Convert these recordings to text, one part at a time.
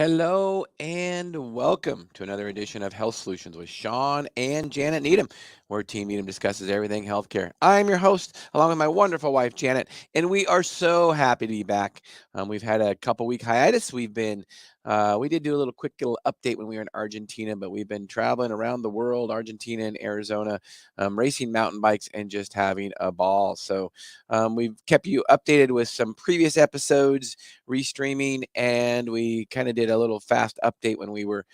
Hello and welcome to another edition of Health Solutions with Shawn and Janet Needham, where Team Needham discusses everything healthcare. I'm your host, along with my wonderful wife, Janet, and we are so happy to be back. We've had a couple week hiatus. We did do a quick little update when we were in Argentina, but we've been traveling around the world, Argentina and Arizona, racing mountain bikes and just having a ball. So we've kept you updated with some previous episodes, restreaming, and we kind of did a little fast update when we were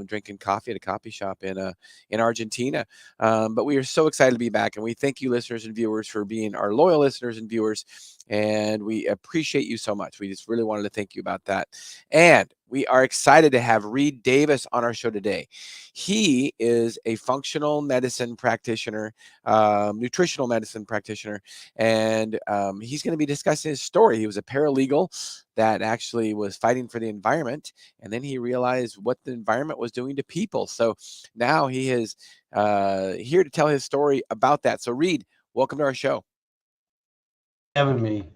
drinking coffee at a coffee shop in Argentina. But we are so excited to be back, and we thank you, listeners and viewers, for being our loyal listeners and viewers. And we appreciate you so much. We just really wanted to thank you about that. And we are excited to have Reed Davis on our show today. He is a functional medicine practitioner, nutritional medicine practitioner, and he's going to be discussing his story. He was a paralegal that actually was fighting for the environment, and then he realized what the environment was doing to people. So now he is here to tell his story about that. So Reed, welcome to our show. Having me.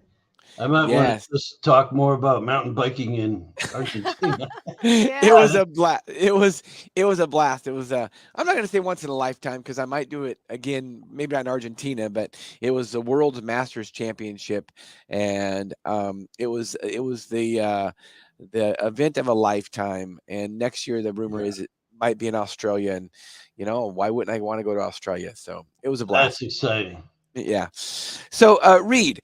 I might want to Yes. just talk more about mountain biking in Argentina. It Yeah, was a blast. It was a blast. It was I'm not going to say once in a lifetime because I might do it again, maybe not in Argentina, but it was the World's Masters Championship, and it was the event of a lifetime. And next year, the rumor yeah, is it might be in Australia, and why wouldn't I want to go to Australia? So it was a that's blast. exciting. Yeah. So, Reed,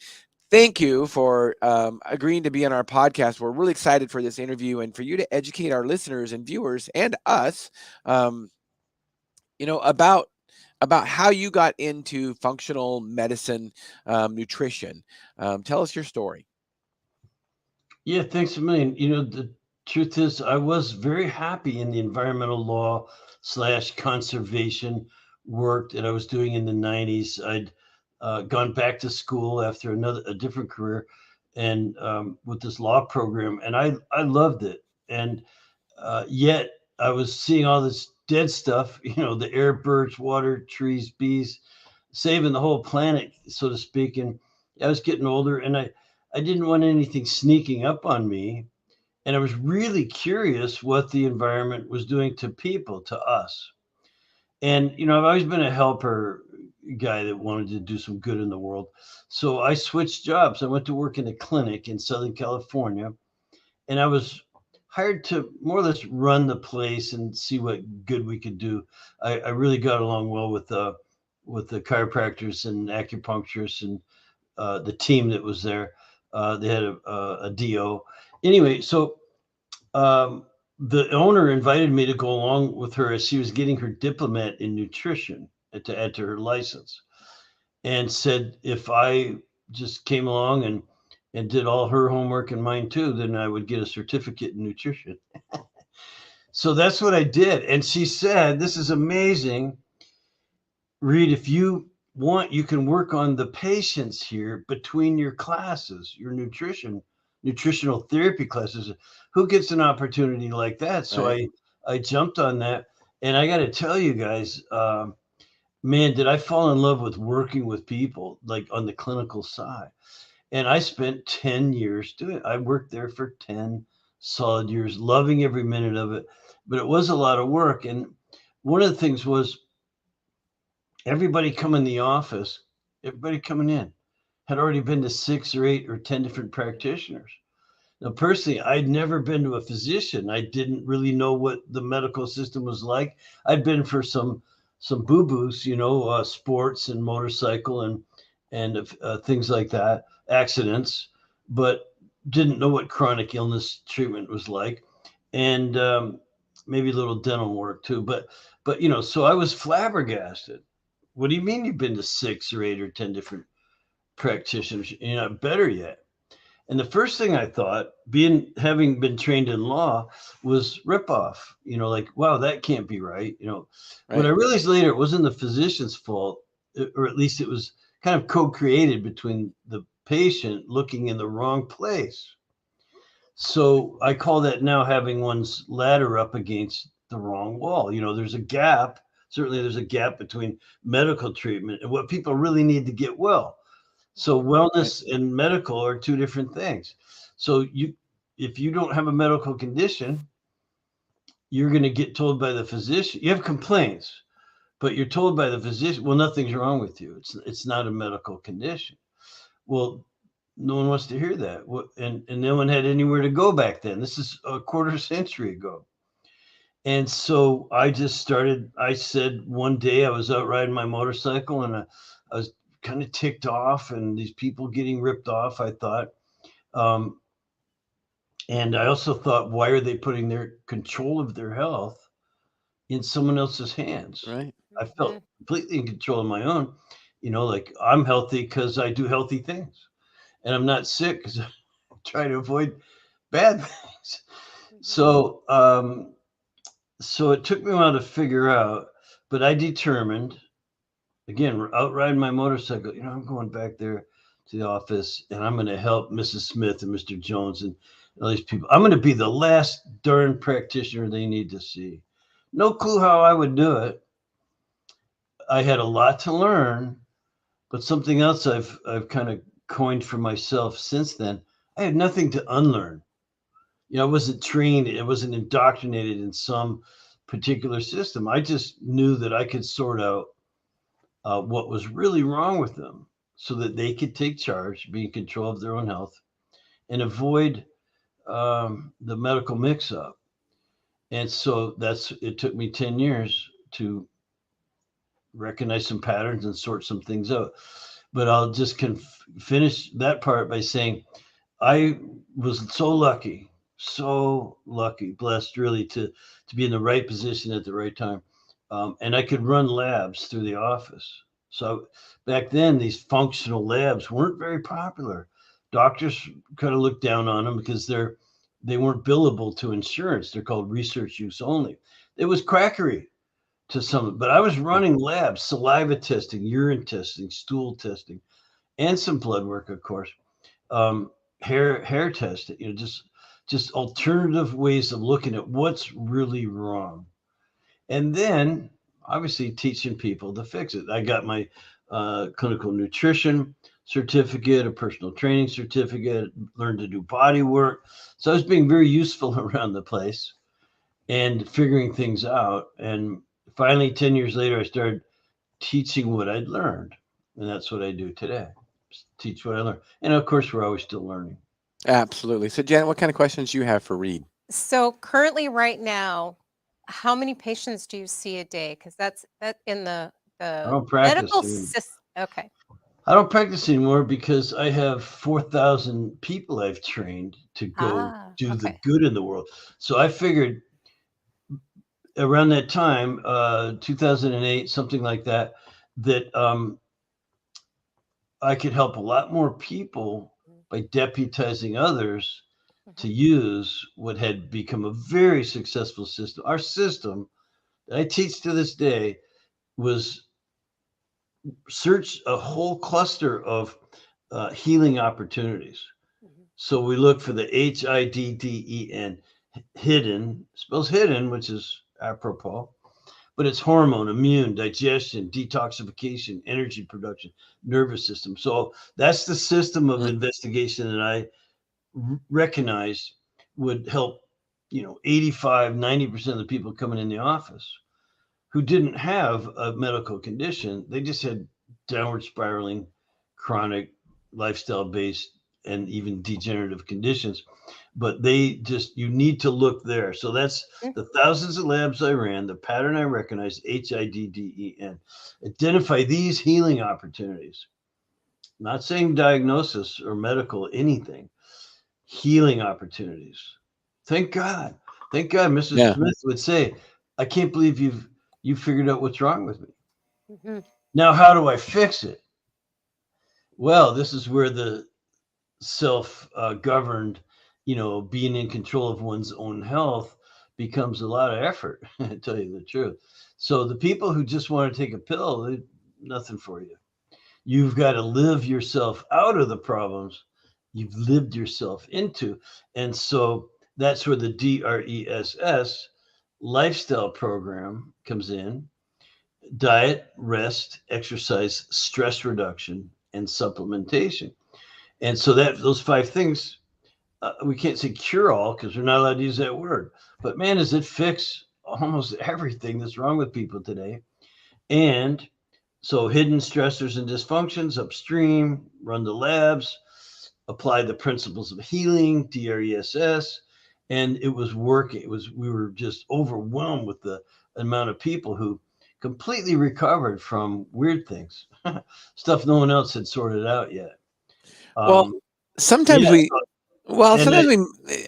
thank you for agreeing to be on our podcast. We're really excited for this interview and for you to educate our listeners and viewers and us, um, about how you got into functional medicine, nutrition. Tell us your story. Yeah, thanks a million. The truth is, I was very happy in the environmental law slash conservation work that I was doing in the 90s. I'd gone back to school after a different career and with this law program, and I loved it. And yet I was seeing all this dead stuff, the air, birds, water, trees, bees, saving the whole planet, so to speak. And I was getting older, and I didn't want anything sneaking up on me. And I was really curious what the environment was doing to people, to us. And, I've always been a helper guy that wanted to do some good in the world. So I switched jobs. I went to work in a clinic in Southern California, and I was hired to more or less run the place and see what good we could do. I really got along well with the chiropractors and acupuncturists and the team that was there. They had a DO. Anyway, so the owner invited me to go along with her as she was getting her diplomat in nutrition to add to her license, and said if I just came along and did all her homework and mine too, then I would get a certificate in nutrition. So that's what I did. And she said, "This is amazing. Reed, if you want, you can work on the patients here between your classes, your nutritional therapy classes. Who gets an opportunity like that?" So Right. I jumped on that. And I got to tell you guys, man, did I fall in love with working with people like on the clinical side. And I spent 10 years doing it. I worked there for 10 solid years, loving every minute of it. But it was a lot of work. And one of the things was everybody coming in the office, everybody coming in had already been to 6 or 8 or 10 different practitioners. Now, personally, I'd never been to a physician. I didn't really know what the medical system was like. I'd been for some boo boos, sports and motorcycle and things like that, accidents, but didn't know what chronic illness treatment was like, and maybe a little dental work too. But so I was flabbergasted. What do you mean you've been to 6 or 8 or 10 different practitioners? Better yet. And the first thing I thought, having been trained in law, was ripoff. Like, wow, that can't be right. What I Right. realized later, it wasn't the physician's fault, or at least it was kind of co-created between the patient looking in the wrong place. So I call that now having one's ladder up against the wrong wall. There's a gap. Certainly, there's a gap between medical treatment and what people really need to get well. So Right. wellness and medical are two different things. So if you don't have a medical condition, you're going to get told by the physician, you have complaints, but you're told by the physician, well, nothing's wrong with you. It's not a medical condition. Well, no one wants to hear that. And no one had anywhere to go back then. This is a quarter century ago. And so I said one day I was out riding my motorcycle and I was kind of ticked off and these people getting ripped off, I thought. And I also thought, why are they putting their control of their health in someone else's hands? Right. I felt completely in control of my own, like I'm healthy because I do healthy things and I'm not sick because I try to avoid bad things. So, so it took me a while to figure out, but I determined, again, out riding my motorcycle, I'm going back there to the office and I'm going to help Mrs. Smith and Mr. Jones and all these people. I'm going to be the last darn practitioner they need to see. No clue how I would do it. I had a lot to learn, but something else I've kind of coined for myself since then, I had nothing to unlearn. I wasn't trained, I wasn't indoctrinated in some particular system. I just knew that I could sort out what was really wrong with them so that they could take charge, be in control of their own health, and avoid the medical mix-up. And so it took me 10 years to recognize some patterns and sort some things out. But I'll just finish that part by saying I was so lucky, blessed really to be in the right position at the right time. And I could run labs through the office. So back then, these functional labs weren't very popular. Doctors kind of looked down on them because they weren't billable to insurance. They're called research use only. It was quackery to some, but I was running labs, saliva testing, urine testing, stool testing, and some blood work, of course, hair testing, just alternative ways of looking at what's really wrong. And then obviously teaching people to fix it. I got my clinical nutrition certificate, a personal training certificate, learned to do body work. So I was being very useful around the place and figuring things out. And finally, 10 years later, I started teaching what I'd learned. And that's what I do today. Teach what I learned. And of course, we're always still learning. Absolutely. So, Janet, what kind of questions do you have for Reed? So currently, right now, how many patients do you see a day? Because that's in the don't practice medical anymore. system. Okay. I don't practice anymore because I have 4,000 people I've trained to go do the Okay. good in the world. So I figured around that time, 2008, something like that, that I could help a lot more people by deputizing others to use what had become a very successful system. Our system that I teach to this day was search a whole cluster of healing opportunities. So we look for the HIDDEN, hidden, spells hidden, which is apropos, but it's hormone, immune, digestion, detoxification, energy production, nervous system. So that's the system of investigation that I recognized would help, 85, 90% of the people coming in the office who didn't have a medical condition. They just had downward spiraling, chronic, lifestyle based, and even degenerative conditions. But you need to look there. So that's the thousands of labs I ran, the pattern I recognized, HIDDEN. Identify these healing opportunities. I'm not saying diagnosis or medical, anything. Healing opportunities. Thank God. Thank God Mrs. Smith would say, I can't believe you figured out what's wrong with me. Now, how do I fix it? Well, this is where the self-governed, being in control of one's own health becomes a lot of effort, to tell you the truth. So the people who just want to take a pill, nothing for you. You've got to live yourself out of the problems you've lived yourself into. And so that's where the DRESS lifestyle program comes in: diet, rest, exercise, stress reduction, and supplementation. And so those 5 things we can't say cure all because we're not allowed to use that word. But man, does it fix almost everything that's wrong with people today. And so hidden stressors and dysfunctions upstream, run the labs, apply the principles of healing, DRESS, and it was working. We were just overwhelmed with the amount of people who completely recovered from weird things, stuff no one else had sorted out yet. Well, sometimes Yeah, we well, and sometimes we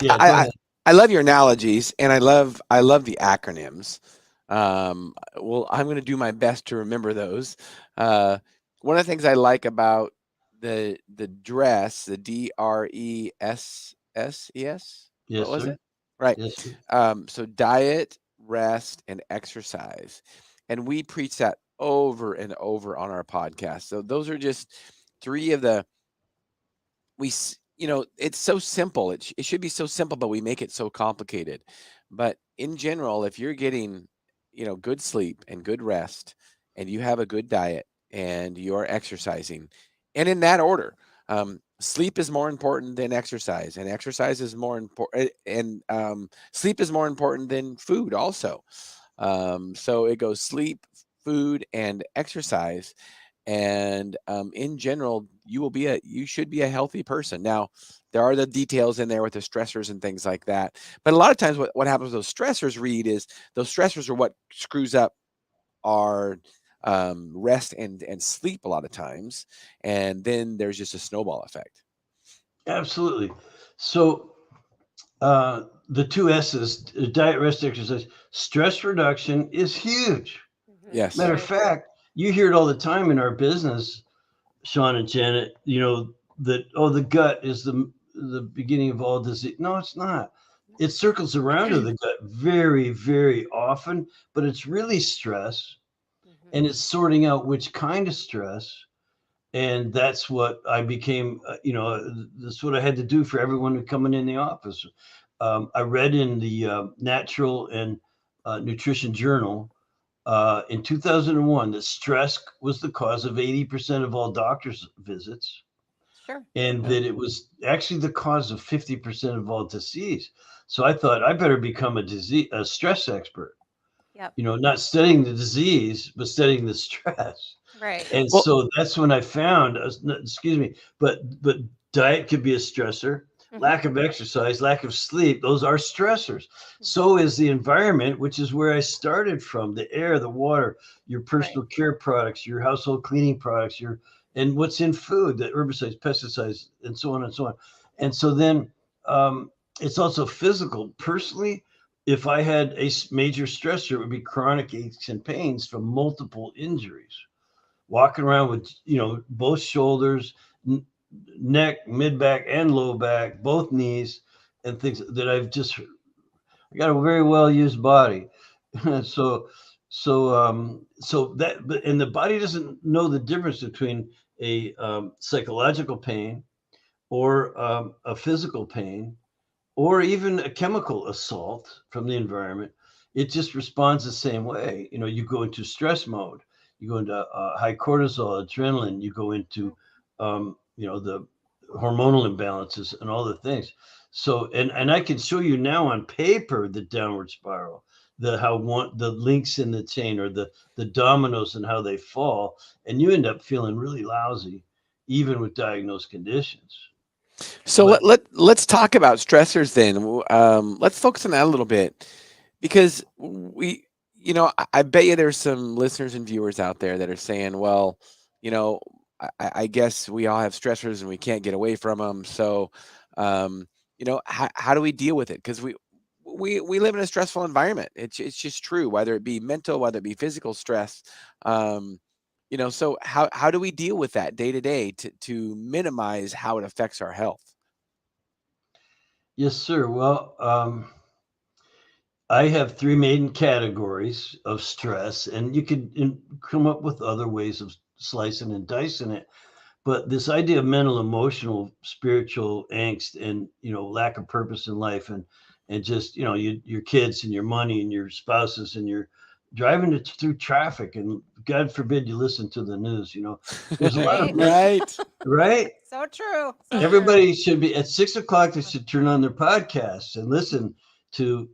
yeah, I go I ahead. I love your analogies, and I love the acronyms. Well, I'm gonna do my best to remember those. Uh, one of the things I like about the dress, the DRESSES, what Yes, was sir. it? Right. Yes, sir. So diet, rest, and exercise. And we preach that over and over on our podcast. So those are just three of the it's so simple. It should be so simple, but we make it so complicated. But in general, if you're getting, good sleep and good rest, and you have a good diet and you're exercising, and in that order, sleep is more important than exercise, and exercise is more important, and sleep is more important than food also. So it goes sleep, food, and exercise, and in general you should be a healthy person. Now there are the details in there with the stressors and things like that, but a lot of times what happens with those stressors, Reed, is those stressors are what screws up our rest and sleep a lot of times, and then there's just a snowball effect. Absolutely. So the two S's, diet, rest, exercise, stress reduction is huge. Mhm. Matter Yes. of Right. fact, you hear it all the time in our business, Shawn and Janet, that, oh, the gut is the beginning of all disease. No, it's not. It circles around to the gut very, very often, but it's really stress, Mhm. and it's sorting out which kind of stress. And that's what I became, that's what I had to do for everyone coming in the office. I read in the Natural and Nutrition Journal in 2001 that stress was the cause of 80% of all doctors' visits, Sure. and Yeah. that it was actually the cause of 50% of all disease. So I thought I better become a stress expert, Yep. not studying the disease, but studying the stress. Right. And Well, so that's when I found, excuse me, but diet could be a stressor. Mhm. Lack of exercise, lack of sleep, those are stressors. Mhm. So is the environment, which is where I started from: the air, the water, your Right. personal care products, your household cleaning products, and what's in food, the herbicides, pesticides, and so on and so on. And so then it's also physical. Personally, if I had a major stressor, it would be chronic aches and pains from multiple injuries, walking around with both shoulders, neck, mid back, and low back, both knees, and things that I got a very well used body. so so that, but and the body doesn't know the difference between a psychological pain or a physical pain or even a chemical assault from the environment. It just responds the same way. You go into stress mode, you go into high cortisol, adrenaline, you go into, the hormonal imbalances and all the things. So, and I can show you now on paper the downward spiral, the links in the chain, or the dominoes and how they fall, and you end up feeling really lousy, even with diagnosed conditions. so But let's talk about stressors then. Let's focus on that a little bit, because I bet you there's some listeners and viewers out there that are saying, well, you know, I guess we all have stressors and we can't get away from them. So, how do we deal with it? Because we live in a stressful environment. It's just true, whether it be mental, whether it be physical stress. Um, so how do we deal with that day to day to minimize how it affects our health? yes, sir. Well, I have three main categories of stress, and you could come up with other ways of slicing and dicing it. But this idea of mental, emotional, spiritual angst, and lack of purpose in life, and just your kids and your money and your spouses and your driving through traffic, and God forbid you listen to the news. There's a lot of Right. right. So true. So true. Everybody should be at 6 o'clock. They should turn on their podcasts and listen to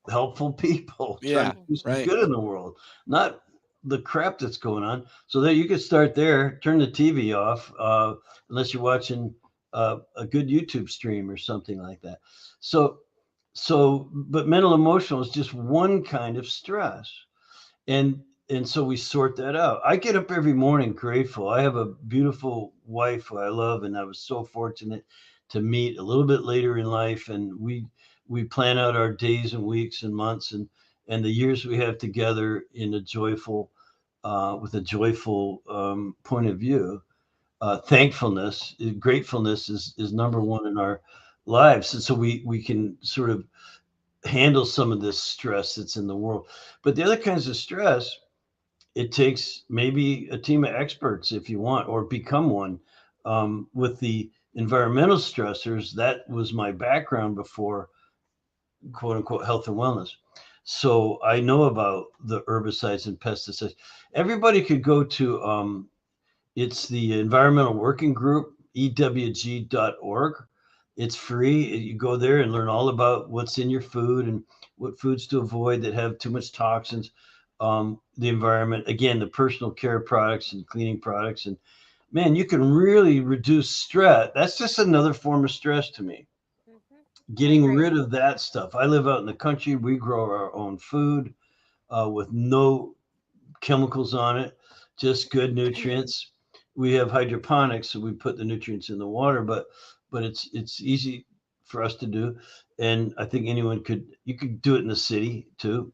helpful people trying Yeah, to do some right. good in the world, not the crap that's going on. So that you could start there, turn the TV off, unless you're watching a good YouTube stream or something like that. But mental emotional is just one kind of stress, and so we sort that out. I get up every morning grateful. I have a beautiful wife who I love, and I was so fortunate to meet a little bit later in life, and we plan out our days and weeks and months and the years we have together in a joyful with a joyful point of view. Thankfulness, gratefulness is number one in our lives, and so we can sort of handle some of this stress that's in the world. But the other kinds of stress, it takes maybe a team of experts if you want, or become one. With the environmental stressors, that was my background before quote unquote health and wellness. So I know about the herbicides and pesticides. Everybody could go to it's the Environmental Working Group, ewg.org. It's free. You go there and learn all about what's in your food and what foods to avoid that have too much toxins. The environment, again, the personal care products and cleaning products. And man, you can really reduce stress. That's just another form of stress to me. Getting rid of that stuff. I live out in the country. We grow our own food with no chemicals on it, just good nutrients. We have hydroponics, so we put the nutrients in the water, but it's easy for us to do, and I think you could do it in the city too.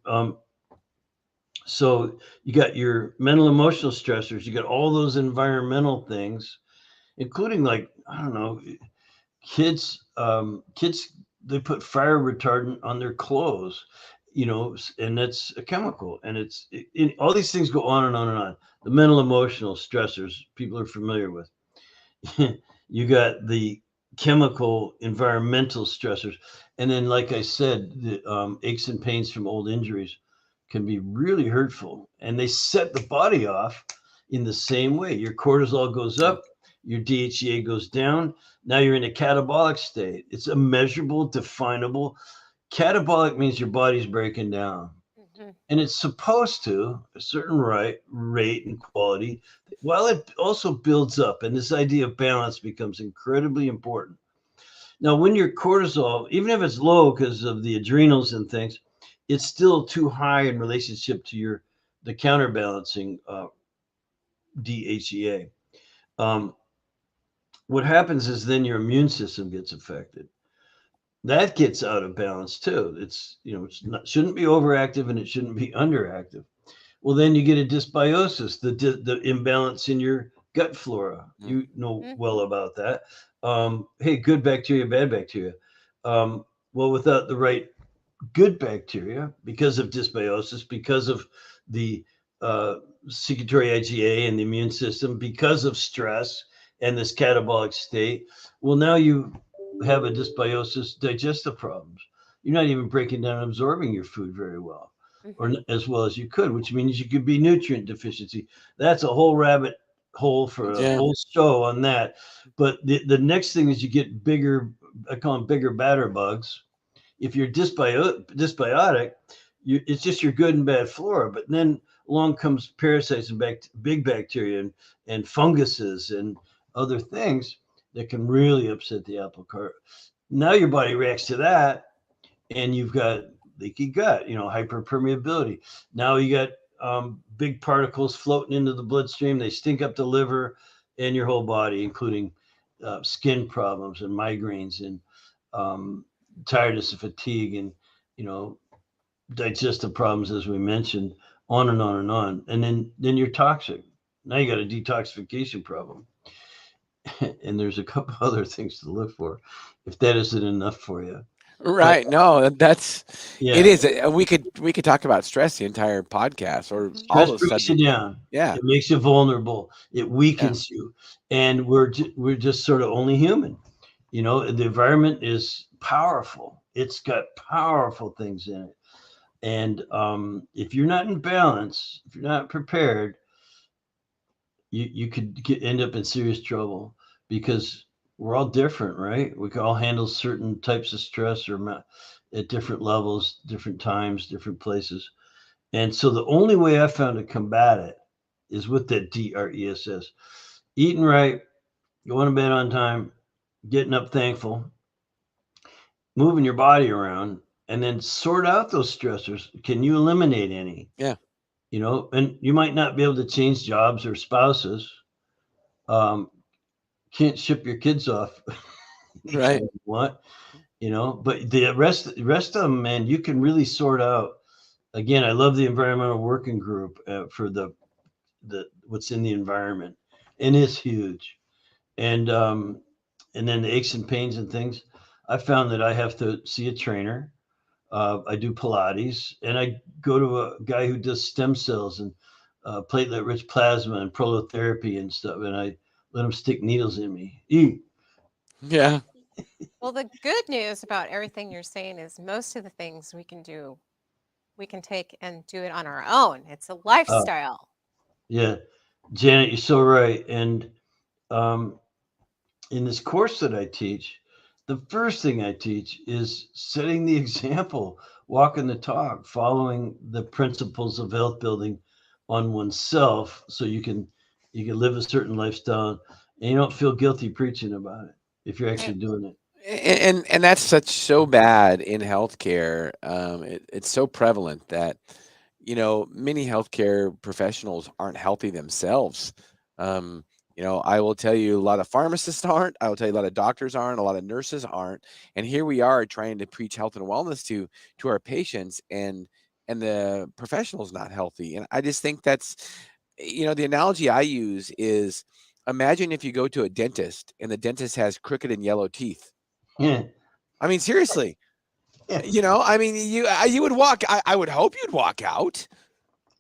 So you got your mental emotional stressors, you got all those environmental things, including, like, I don't know, kids they put fire retardant on their clothes, and that's a chemical, and all these things go on and on and on. The mental emotional stressors people are familiar with. You got the chemical environmental stressors, and then, like I said, the aches and pains from old injuries can be really hurtful, and they set the body off in the same way. Your cortisol goes up, your DHEA goes down. Now you're in a catabolic state. It's a measurable, definable. Catabolic means your body's breaking down. And it's supposed to a certain rate and quality, while it also builds up. And this idea of balance becomes incredibly important. Now, when your cortisol, even if it's low because of the adrenals and things, it's still too high in relationship to the counterbalancing DHEA. What happens is then your immune system gets affected. That gets out of balance too. Shouldn't be overactive and it shouldn't be underactive. Well, then you get a dysbiosis, the imbalance in your gut flora. You know well about that. Hey, good bacteria, bad bacteria. Well, without the right good bacteria, because of dysbiosis, because of the secretory IgA and the immune system, because of stress and this catabolic state, well, now you have a dysbiosis, digestive problems. You're not even breaking down and absorbing your food very well, or as well as you could, which means you could be nutrient deficiency. That's a whole rabbit hole for a whole show on that. But the next thing is you get bigger, I call them bigger batter bugs. If you're dysbiotic, it's just your good and bad flora. But then along comes parasites and big bacteria and funguses and other things that can really upset the apple cart. Now your body reacts to that, and you've got leaky gut, hyperpermeability. Now you got big particles floating into the bloodstream. They stink up the liver and your whole body, including skin problems and migraines and tiredness and fatigue and, digestive problems, as we mentioned, on and on and on. And then you're toxic. Now you got a detoxification problem. And there's a couple other things to look for, if that isn't enough for you. Right. No, it is. We could talk about stress the entire podcast, or all stress those breaks you subjects. down. Yeah. It makes you vulnerable. It weakens you. And we're just sort of only human. The environment is powerful. It's got powerful things in it. And if you're not in balance, if you're not prepared, you could end up in serious trouble, because we're all different, right? We can all handle certain types of stress at different levels, different times, different places. And so the only way I found to combat it is with that DRESS: eating right, going to bed on time, getting up thankful, moving your body around, and then sort out those stressors. Can you eliminate any? Yeah. And you might not be able to change jobs or spouses. Um, can't ship your kids off Right. anytime you want, but the rest of them, man, you can really sort out. Again, I love the environmental working group for the what's in the environment, and it's huge. And then the aches and pains and things. I found that I have to see a trainer. I do Pilates, and I go to a guy who does stem cells and platelet-rich plasma and prolotherapy and stuff, and I let him stick needles in me. Yeah. Well, the good news about everything you're saying is most of the things we can do, we can take and do it on our own. It's a Uh, lifestyle. yeah, Janet, you're so right. And um, in this course that I teach, the first thing I teach is setting the example, walking the talk, following the principles of health building on oneself, so you can live a certain lifestyle and you don't feel guilty preaching about it if you're And actually doing it. And that's so bad in healthcare. It's so prevalent that many healthcare professionals aren't healthy themselves. Um, I will tell you, a lot of pharmacists aren't. I will tell you, a lot of doctors aren't. A lot of nurses aren't. And here we are trying to preach health and wellness to our patients, and the professional's not healthy. And I just think that's, the analogy I use is, imagine if you go to a dentist and the dentist has crooked and yellow teeth. Yeah, I mean, seriously, yeah, I mean, you would walk. I would hope you'd walk out.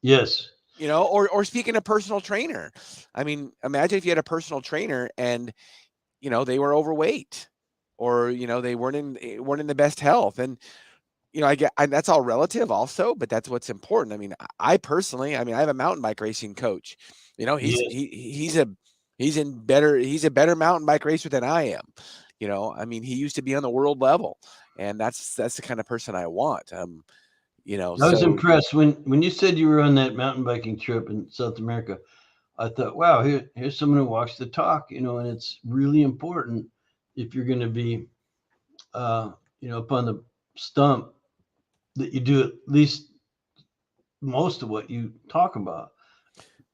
yes, Or speaking of personal trainer, I mean, imagine if you had a personal trainer and they were overweight, or they weren't in the best health. And that's all relative also, but that's what's important. I mean, I personally, I mean, I have a mountain bike racing coach. yes. He's a better mountain bike racer than I am. I mean, he used to be on the world level, and that's the kind of person I want. I was So impressed when you said you were on that mountain biking trip in South America. I thought, wow, here's someone who walks the talk, and it's really important if you're going to be, up on the stump, that you do at least most of what you talk about,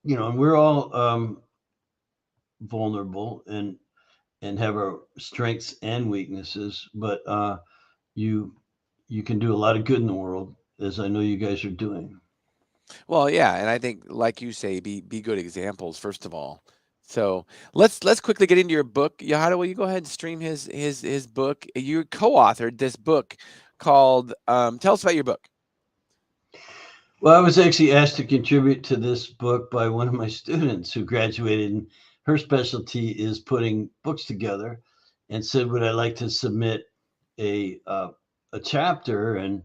and we're all vulnerable and have our strengths and weaknesses, but you you can do a lot of good in the world, as I know you guys are doing. well, yeah, and I think, like you say, be good examples first of all. So let's quickly get into your book. Yahada, will you go ahead and stream his book? You co-authored this book called. Tell us about your book. Well, I was actually asked to contribute to this book by one of my students who graduated, and her specialty is putting books together, and said, "Would I like to submit a chapter?" And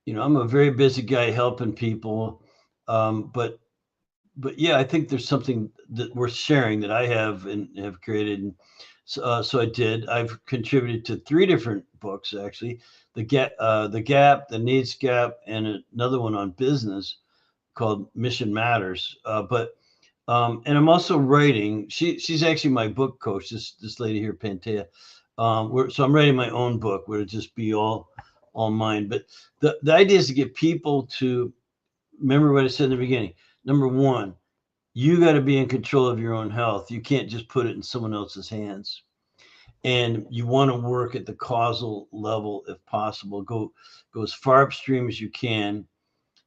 I'm a very busy guy helping people, but yeah, I think there's something that worth sharing that I have and have created. And so I did. I've contributed to three different books, actually: the Gap, the Needs Gap, and another one on business called Mission Matters. And I'm also writing. She's actually my book coach. This lady here, Pantea. So I'm writing my own book, where it'll just be all mine. But the idea is to get people to remember what I said in the beginning. Number one, you got to be in control of your own health. You can't just put it in someone else's hands. And you want to work at the causal level if possible. Go as far upstream as you can.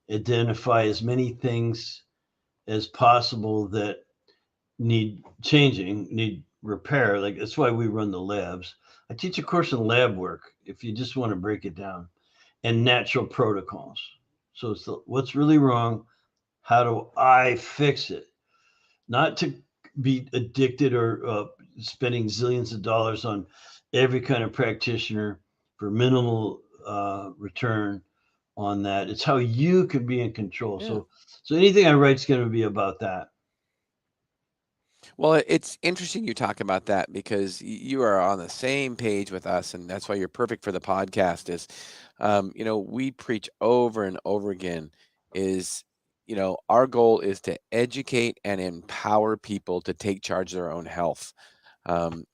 Identify as many things as possible that need changing, need repair. Like, that's why we run the labs. I teach a course in lab work, if you just want to break it down, and natural protocols. So it's what's really wrong. How do I fix it? Not to be addicted or spending zillions of dollars on every kind of practitioner for minimal return on that. It's how you can be in control. Yeah. So anything I write is going to be about that. Well, it's interesting you talk about that because you are on the same page with us, and that's why you're perfect for the podcast. We preach over and over again is, our goal is to educate and empower people to take charge of their own health.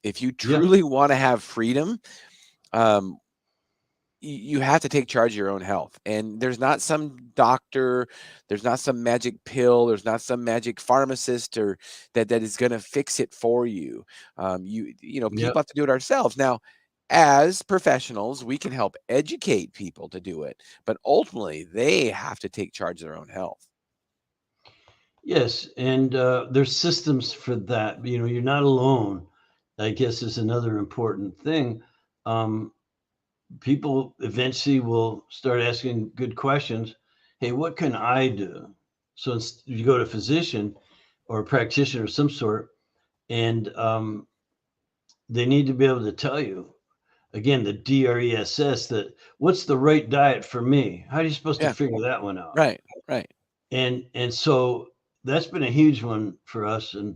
If you Yeah. truly want to have freedom, um, you have to take charge of your own health, and there's not some doctor, there's not some magic pill, there's not some magic pharmacist or that is going to fix it for you. Yep. People have to do it ourselves. Now, as professionals, we can help educate people to do it, but ultimately they have to take charge of their own health. Yes, and there's systems for that. You're not alone. I guess is another important thing. Um, People eventually will start asking good questions. Hey, what can I do? So you go to a physician or a practitioner of some sort, and they need to be able to tell you again the DRESS that what's the right diet for me. How are you supposed to Yeah, figure that one out? right, right. And so that's been a huge one for us, and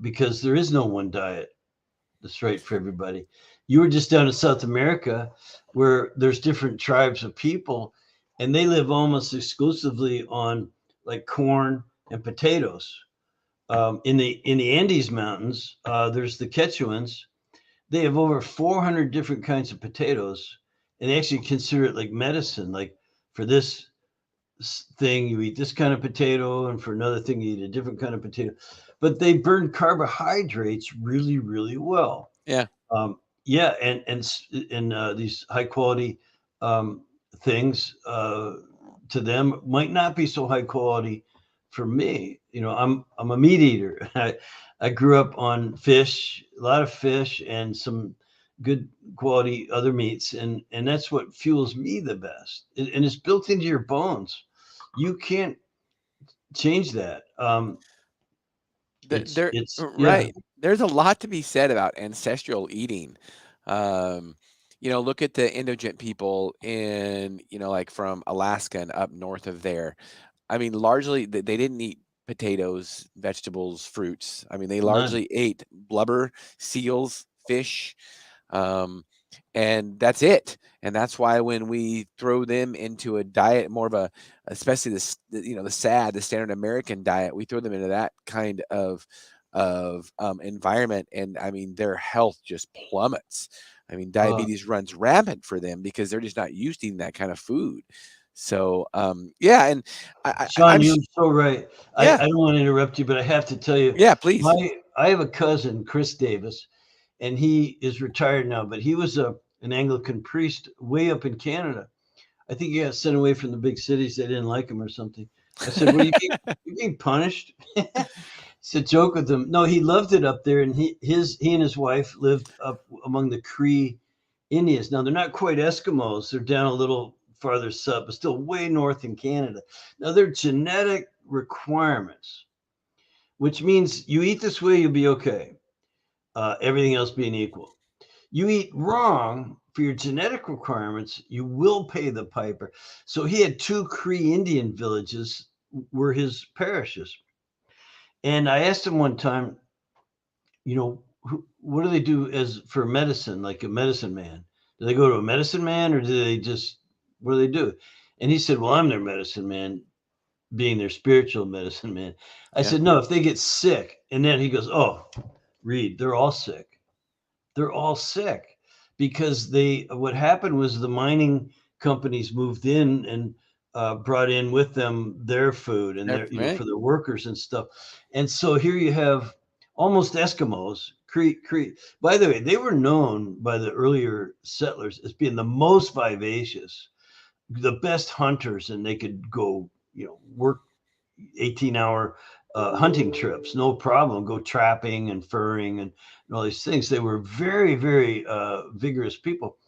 because there is no one diet that's right for everybody. You were just down in South America where there's different tribes of people and they live almost exclusively on like corn and potatoes. In the Andes Mountains, there's the Quechuans. They have over 400 different kinds of potatoes, and they actually consider it like medicine. Like for this thing, you eat this kind of potato, and for another thing, you eat a different kind of potato. But they burn carbohydrates really, really well. Yeah. Yeah, and these high quality um, things to them might not be so high quality for me. I'm a meat eater. I grew up on fish, a lot of fish, and some good quality other meats, and that's what fuels me the best. And it's built into your bones. You can't change that. It's yeah, Right. There's a lot to be said about ancestral eating. Um, Look at the indigent people in, like from Alaska and up north of there. I mean, largely they didn't eat potatoes, vegetables, fruits. I mean, they none. largely ate blubber, seals, fish, um, and that's it. And that's why when we throw them into a diet, more of especially the standard American diet, we throw them into that kind of environment, and I mean, their health just plummets. I mean, Uh, diabetes runs rampant for them because they're just not used to eating that kind of food. So, yeah, and Shawn, I'm you're so right. I yeah, don't want to interrupt you, but I have to tell you, yeah, please, I have a cousin, Chris Davis, and he is retired now, but he was an Anglican priest way up in Canada. I think he got sent away from the big cities. They didn't like him or something. I said, "What are you being punished?" Said, joke with him. No, he loved it up there, and he and his wife lived up among the Cree Indians. Now they're not quite Eskimos; they're down a little farther south, but still way north in Canada. Now their genetic requirements, which means you eat this way, you'll be okay. Everything else being equal, you eat wrong for your genetic requirements, you will pay the piper. So he had two Cree Indian villages were his parishes, and I asked him one time, what do they do as for medicine, like a medicine man? Do they go to a medicine man or do they just, what do they do? And he said, well, I'm their medicine man, being their spiritual medicine man. I yeah, said, no, if they get sick. And then he goes, oh, Reed, they're all sick. They're all sick because what happened was the mining companies moved in and brought in with them their food and their, right, for their workers and stuff. And so here you have almost Eskimos. Cree. By the way, they were known by the earlier settlers as being the most vivacious, the best hunters, and they could go, work 18-hour hunting trips, no problem, go trapping and furring and all these things. They were very, very vigorous people.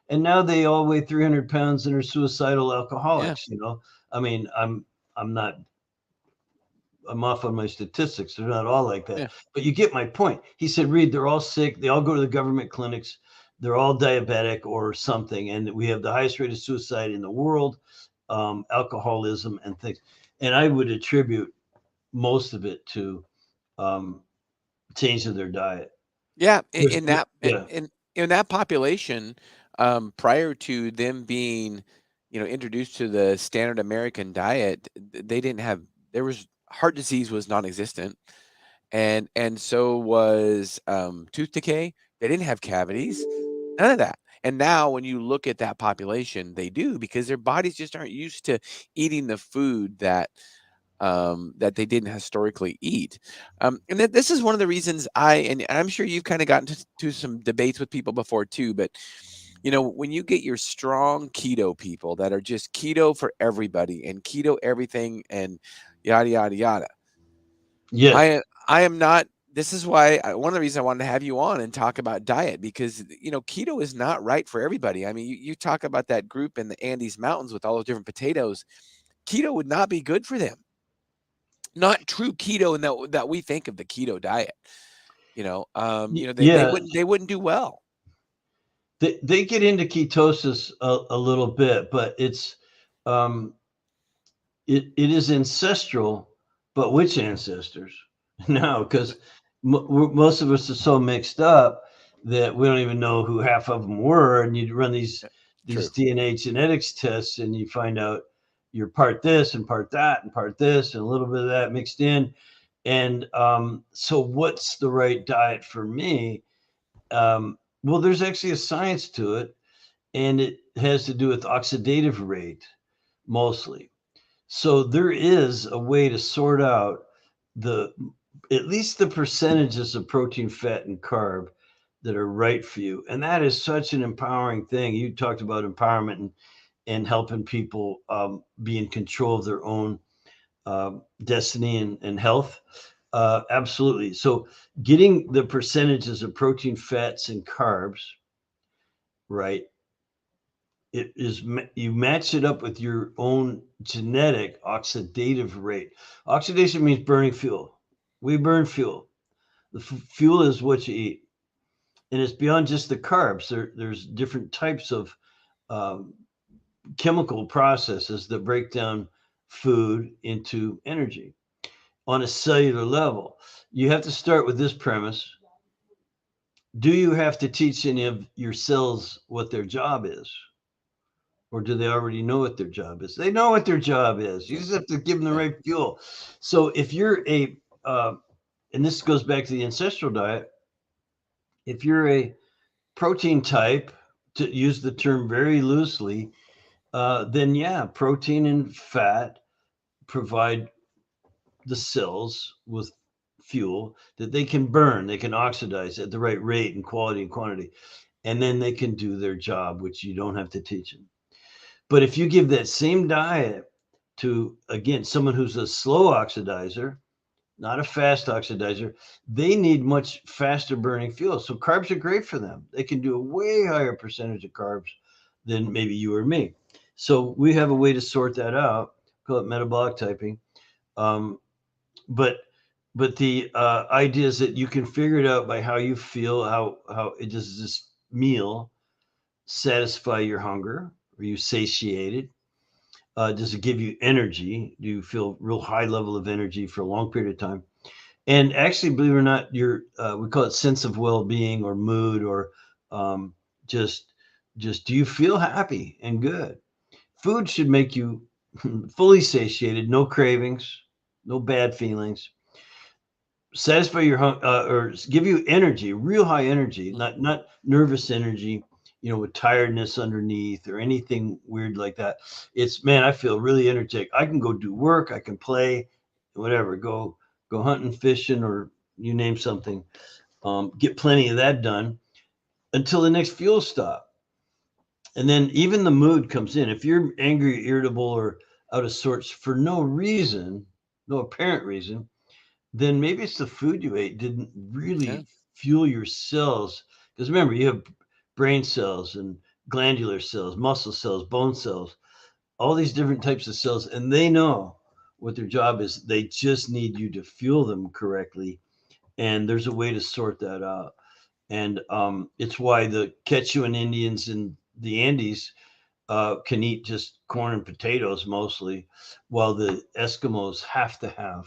And now they all weigh 300 pounds and are suicidal yeah, alcoholics. I mean, I'm not, I'm off on my statistics. They're not all like that. yeah, But you get my point. He said, Reed, they're all sick. They all go to the government clinics. they're all diabetic or something, and we have the highest rate of suicide in the world, alcoholism and things. And I would attribute most of it to um, change in their diet. Yeah, There's- Yeah, in that population, prior to them being, introduced to the standard American diet, they didn't have there was heart disease was non-existent, and so was tooth decay. They didn't have cavities, none of that. And now, when you look at that population, they do because their bodies just aren't used to eating the food that they didn't historically eat. And this is one of the reasons and I'm sure you've kind of gotten to some debates with people before too, but when you get your strong keto people that are just keto for everybody and keto everything and yada, yada, yada, yes, I am not. This is why one of the reasons I wanted to have you on and talk about diet because keto is not right for everybody. I mean, you talk about that group in the Andes Mountains with all those different potatoes. Keto would not be good for them, not true keto and that we think of the keto diet. They yeah. wouldn't do well. They get into ketosis a little bit, but um, it is ancestral. But which ancestors? No, because most of us are so mixed up that we don't even know who half of them were. And you run these True. DNA genetics tests, and you find out you're part this and part that and part this and a little bit of that mixed in. And so, what's the right diet for me? Well, there's actually a science to it, and it has to do with oxidative rate mostly. So there is a way to sort out the at least the percentages of protein, fat, and carb that are right for you. And that is such an empowering thing. You talked about empowerment and helping people be in control of their own destiny and health. Absolutely. So getting the percentages of protein, fats, and carbs right, it is you match it up with your own genetic oxidative rate. Oxidation means burning fuel. We burn fuel. The fuel is what you eat, and it's beyond just the carbs. There's different types of um, chemical processes that break down food into energy on a cellular level. You have to start with this premise. Do you have to teach any of your cells what their job is? Or do they already know what their job is? They know what their job is. You just have to give them the Yeah. right fuel. So if you're and this goes back to the ancestral diet, if you're a protein type, to use the term very loosely, then yeah, protein and fat provide the cells with fuel that they can burn, they can oxidize at the right rate and quality and quantity, and then they can do their job, which you don't have to teach them. But if you give that same diet to, again, someone who's a slow oxidizer, not a fast oxidizer, they need much faster burning fuel. So carbs are great for them. They can do a way higher percentage of carbs than maybe you or me. So we have a way to sort that out, call it metabolic typing. Um, but the idea is that you can figure it out by how you feel, how it does this meal satisfy your hunger? Are you satiated? Does it give you energy? Do you feel real high level of energy for a long period of time? And actually, believe it or not, your we call it sense of well-being or mood or um, just do you feel happy and good? Food should make you fully satiated, no cravings, no bad feelings, satisfy your or give you energy, real high energy, Mm. not nervous energy, with tiredness underneath or anything weird like that. It's, man, I feel really energetic. I can go do work, I can play, whatever, go hunting, fishing, or you name something. Get plenty of that done until the next fuel stop. And then even the mood comes in. If you're angry, irritable, or out of sorts for no reason, no apparent reason, then maybe it's the food you ate didn't Yeah. really fuel your cells. Because remember, you have brain cells and glandular cells, muscle cells, bone cells, all these different types of cells, and they know what their job is. They just need you to fuel them correctly. And there's a way to sort that out. And it's why the Quechuan Indians in the Andes can eat just corn and potatoes mostly, while the Eskimos have to have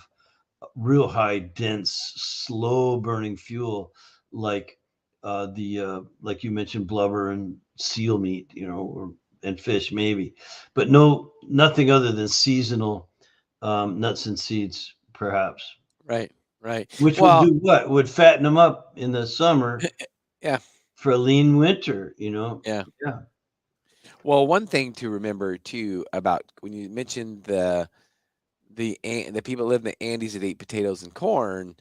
real high, dense, slow burning fuel like the like you mentioned, blubber and seal meat, and fish maybe, but nothing other than seasonal nuts and seeds, perhaps, Right, right. which would Well, do what? Would fatten them up in the summer yeah, for a lean winter, yeah. Yeah. Well, one thing to remember too about when you mentioned the people that live in the Andes that eat potatoes and corn,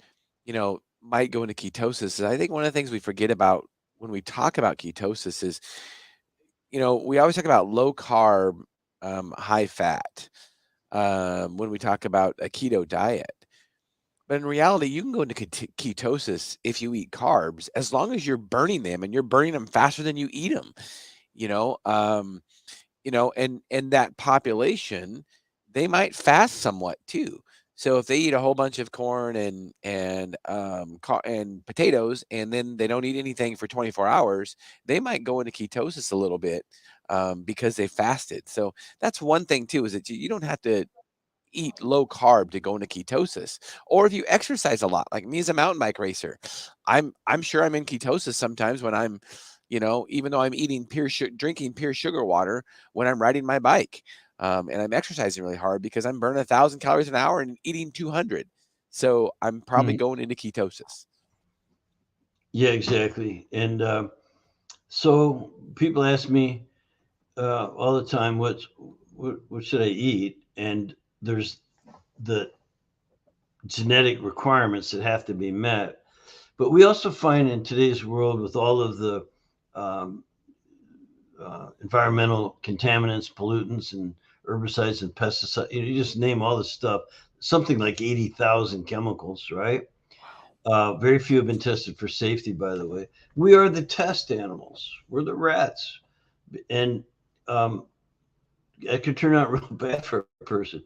might go into ketosis. I think one of the things we forget about when we talk about ketosis is, we always talk about low carb, high fat, when we talk about a keto diet. But in reality, you can go into ketosis if you eat carbs, as long as you're burning them and you're burning them faster than you eat them. You know, um, and that population, they might fast somewhat too. So if they eat a whole bunch of corn and potatoes, and then they don't eat anything for 24 hours, they might go into ketosis a little bit, because they fasted. So that's one thing too, is that you don't have to eat low carb to go into ketosis. Or if you exercise a lot, like me as a mountain bike racer, I'm sure I'm in ketosis sometimes when I'm, even though I'm eating drinking pure sugar water when I'm riding my bike, and I'm exercising really hard because I'm burning 1,000 calories an hour and eating 200. So I'm probably Mhm. going into ketosis. Yeah, exactly. And so people ask me all the time, what should I eat? And there's the genetic requirements that have to be met. But we also find in today's world, with all of the um, environmental contaminants, pollutants, and herbicides and pesticides, you just name all this stuff, something like 80,000 chemicals, right? Wow. Very few have been tested for safety, by the way. We are the test animals. We're the rats. And um, it could turn out real bad for a person.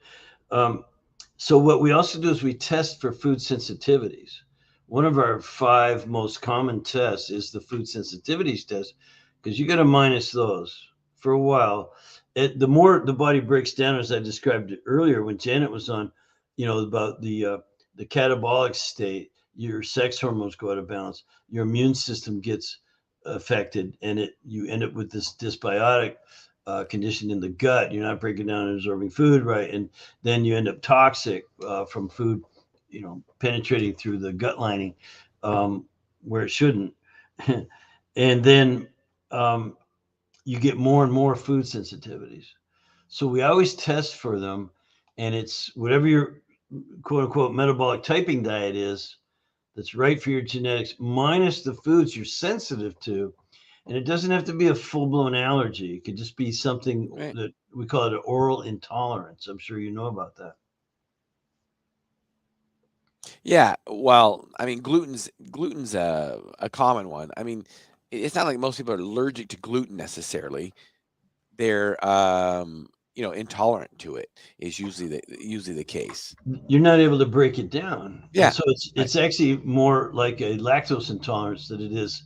Um, so what we also do is we test for food sensitivities. One of our five most common tests is the food sensitivities test, because you got to minus those for a while. The more the body breaks down, as I described it earlier when Janet was on, about the catabolic state, your sex hormones go out of balance, your immune system gets affected, and you end up with this dysbiotic condition in the gut. You're not breaking down and absorbing food right, and then you end up toxic from food, penetrating through the gut lining um, where it shouldn't, and then um, you get more and more food sensitivities. So we always test for them, and it's whatever your quote unquote metabolic typing diet is that's right for your genetics, minus the foods you're sensitive to. And it doesn't have to be a full blown allergy. It could just be something Right. that we call it an oral intolerance. I'm sure you know about that. Yeah, well, I mean, gluten's a common one. I mean, it's not like most people are allergic to gluten necessarily. They're, intolerant to it is usually the case. You're not able to break it down. And Yeah, so it's right. it's actually more like a lactose intolerance than it is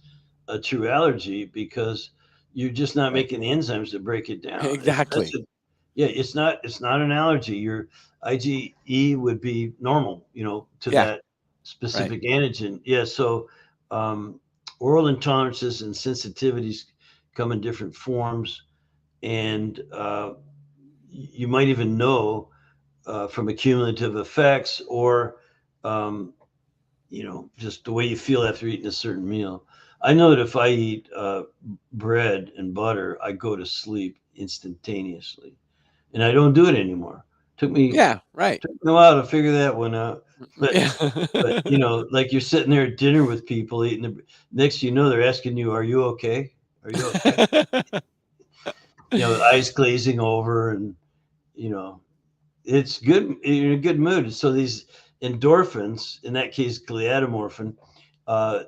a true allergy, because you're just not Right. making the enzymes to break it down. That's Exactly. a Yeah, it's not an allergy. Your IgE would be normal, to Yeah, that right. specific antigen. Yeah, so um, oral intolerances and sensitivities come in different forms, and you might even know from accumulative effects, or um, just the way you feel after eating a certain meal. I know that if I eat bread and butter, I go to sleep instantaneously, and I don't do it anymore. Took me Yeah, right. took me a while to figure that one out, but Yeah. like you're sitting there at dinner with people eating next you know they're asking you, "Are you okay? Are you okay?" Eyes glazing over, and you know it's good. You're in a good mood. So these endorphins, in that case gliadomorphin, uh,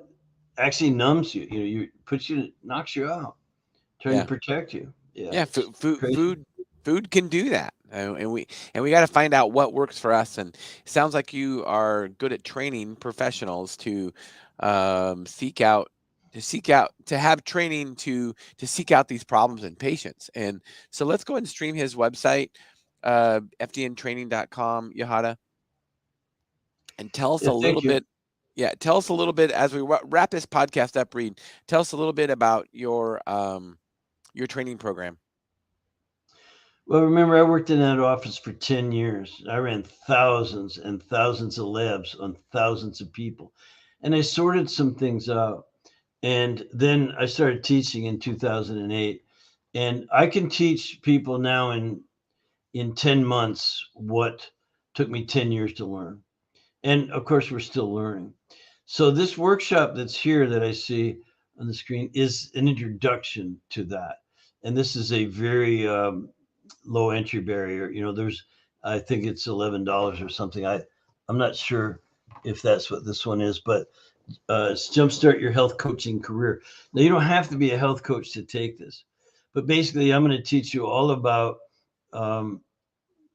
actually numbs you. You puts you knocks you out, trying to Yeah. protect you. Yeah, Yeah, it's food food crazy. food food can do that, and we gotta find out what works for us, and it sounds like you are good at training professionals to, seek out to have training to seek out these problems in patients. And so let's go ahead and stream his website, fdntraining.com, Yahada, and tell us Yeah, a little thank you. bit. Yeah, tell us a little bit as we wrap this podcast up. Reed, tell us a little bit about your training program. Well, remember, I worked in that office for 10 years. I ran thousands and thousands of labs on thousands of people. And I sorted some things out. And then I started teaching in 2008. And I can teach people now in 10 months what took me 10 years to learn. And of course, we're still learning. So this workshop that's here that I see on the screen is an introduction to that. And this is a very low entry barrier. There's, I think it's $11 or something. I'm not sure if that's what this one is, but it's Jumpstart Your Health Coaching Career. Now, you don't have to be a health coach to take this, but basically, I'm going to teach you all about um,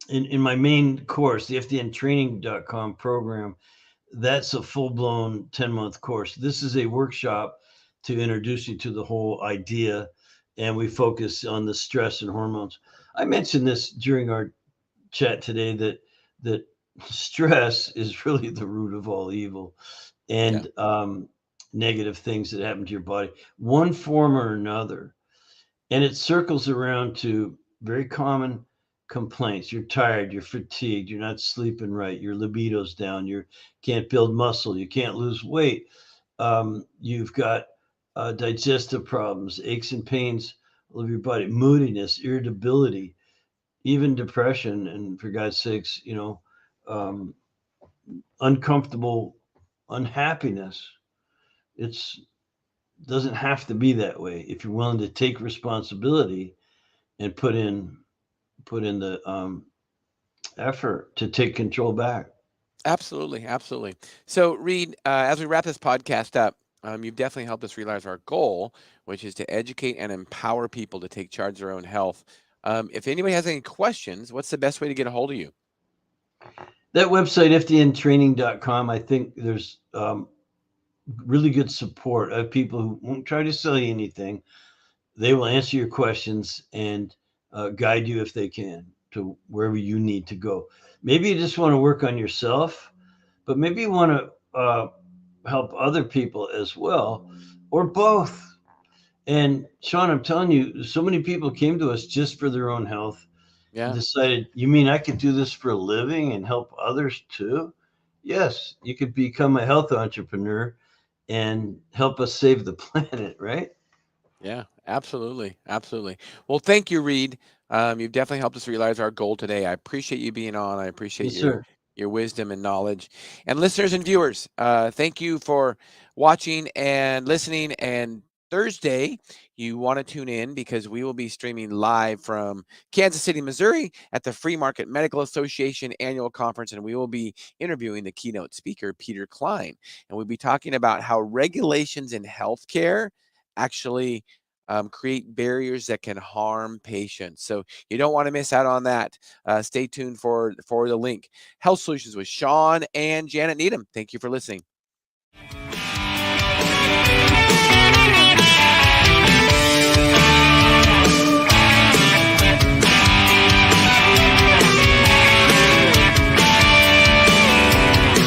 in my main course, the FDNtraining.com program. That's a full-blown 10-month course. This is a workshop to introduce you to the whole idea, and we focus on the stress and hormones. I mentioned this during our chat today that stress is really the root of all evil, Yeah, and negative things that happen to your body, one form or another. And it circles around to very common complaints. You're tired, you're fatigued, you're not sleeping right, your libido's down, you can't build muscle, you can't lose weight, you've got digestive problems, aches and pains all over your body, moodiness, irritability, even depression, and for God's sakes, um, uncomfortable unhappiness. It's doesn't have to be that way if you're willing to take responsibility and put in the effort to take control back. absolutely, absolutely. So, Reed, as we wrap this podcast up, you've definitely helped us realize our goal, which is to educate and empower people to take charge of their own health. If anybody has any questions, what's the best way to get a hold of you? That website, fdntraining.com, I think there's really good support of people who won't try to sell you anything. They will answer your questions and guide you if they can to wherever you need to go. Maybe you just want to work on yourself, but maybe you want to help other people as well, or both. And Shawn, I'm telling you, so many people came to us just for their own health and Yeah. decided, you mean I could do this for a living and help others too? Yes, you could become a health entrepreneur and help us save the planet, right? Yeah, absolutely. Absolutely. Well, thank you, Reed. You've definitely helped us realize our goal today. I appreciate you being on. I appreciate Yes, sir. your wisdom and knowledge. And listeners and viewers, thank you for watching and listening. And Thursday, you want to tune in because we will be streaming live from Kansas City, Missouri at the Free Market Medical Association annual conference. And we will be interviewing the keynote speaker, Peter Klein. And we'll be talking about how regulations in healthcare actually create barriers that can harm patients. So you don't want to miss out on that. Stay tuned for the link. Health Solutions with Shawn and Janet Needham. Thank you for listening.